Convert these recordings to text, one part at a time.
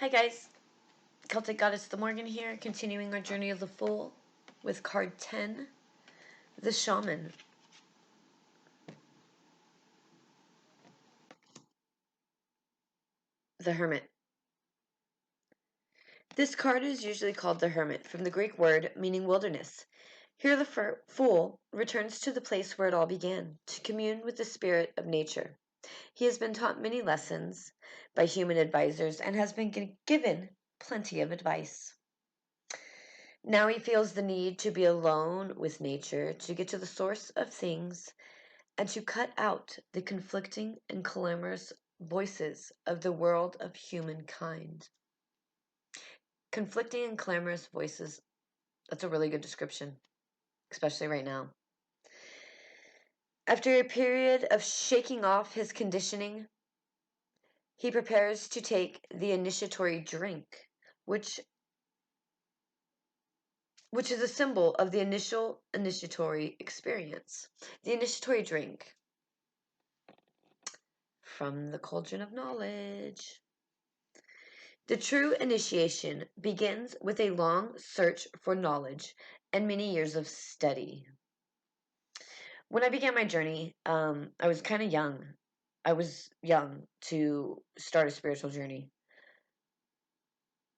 Hi guys, Celtic Goddess the Morgan here, continuing our journey of the Fool with card 10, the Shaman. The Hermit. This card is usually called the Hermit, from the Greek word meaning wilderness. Here the Fool returns to the place where it all began, to commune with the spirit of nature. He has been taught many lessons by human advisors and has been given plenty of advice. Now he feels the need to be alone with nature, to get to the source of things, and to cut out the conflicting and clamorous voices of the world of humankind. Conflicting and clamorous voices, that's a really good description, especially right now. After a period of shaking off his conditioning, he prepares to take the initiatory drink, which is a symbol of the initial initiatory experience. The initiatory drink from the cauldron of knowledge. The true initiation begins with a long search for knowledge and many years of study. When I began my journey, I was kind of young. I was young to start a spiritual journey.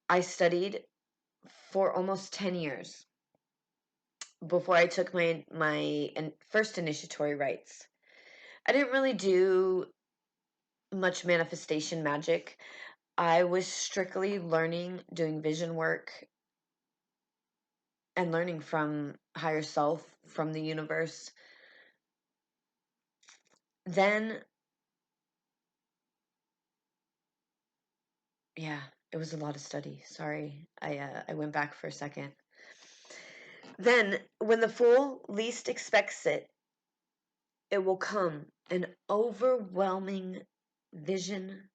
I studied for almost 10 years before I took my first initiatory rites. I didn't really do much manifestation magic. I was strictly learning, doing vision work, and learning from higher self, from the universe. Then, yeah, it was a lot of study. Sorry, I went back for a second. Then, when the fool least expects it, it will come an overwhelming vision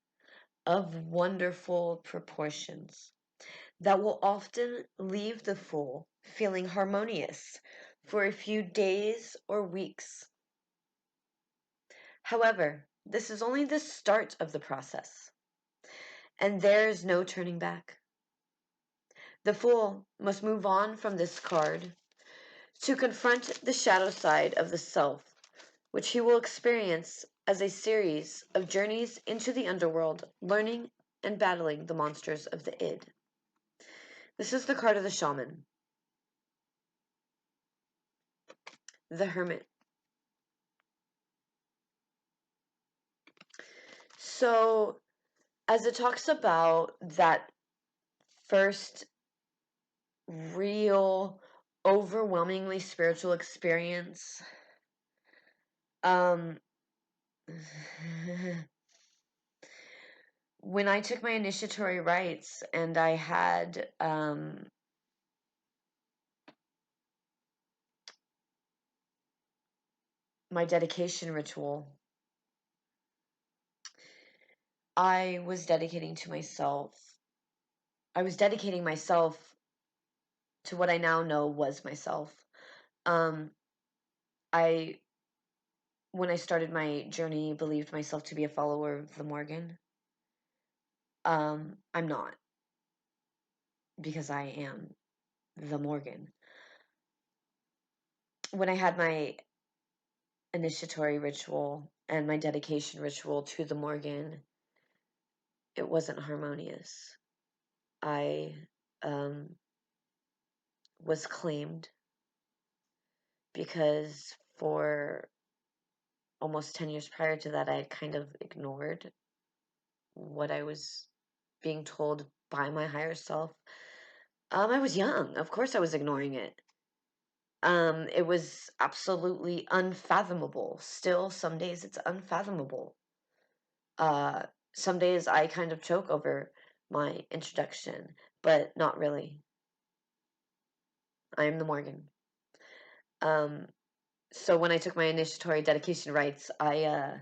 of wonderful proportions that will often leave the fool feeling harmonious for a few days or weeks. However, this is only the start of the process, and there is no turning back. The fool must move on from this card to confront the shadow side of the self, which he will experience as a series of journeys into the underworld, learning and battling the monsters of the id. This is the card of the Shaman, the Hermit. So, as it talks about that first real, overwhelmingly spiritual experience, when I took my initiatory rites and I had my dedication ritual, I was dedicating myself to what I now know was myself. I, when I started my journey, believed myself to be a follower of the Morgan. I'm not, because I am the Morgan. When I had my initiatory ritual and my dedication ritual to the Morgan, it wasn't harmonious. I was claimed because for almost 10 years prior to that, I had kind of ignored what I was being told by my higher self. I was young. Of course I was ignoring it. It was absolutely unfathomable. Still, some days it's unfathomable. Uh, some days I kind of choke over my introduction, but not really. I am the Morgan. So when I took my initiatory dedication rites, I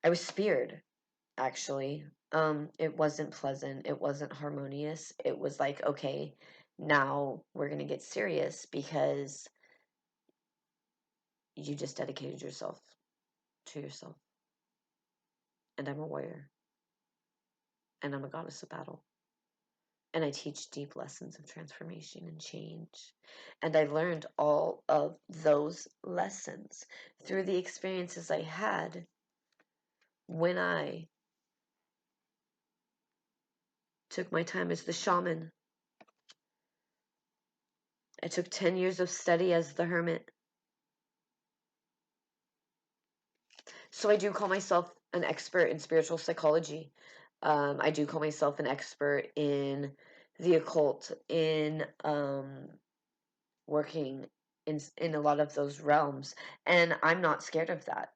was speared, actually. It wasn't pleasant. It wasn't harmonious. It was like, okay, now we're gonna get serious because you just dedicated yourself to yourself. And I'm a warrior. and I'm a goddess of battle. And I teach deep lessons of transformation and change. And I learned all of those lessons through the experiences I had when I took my time as the shaman. I took 10 years of study as the hermit. So I do call myself an expert in spiritual psychology. I do call myself an expert in the occult, in working in a lot of those realms, and I'm not scared of that.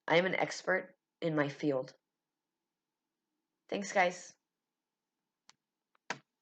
I am an expert in my field. Thanks, guys.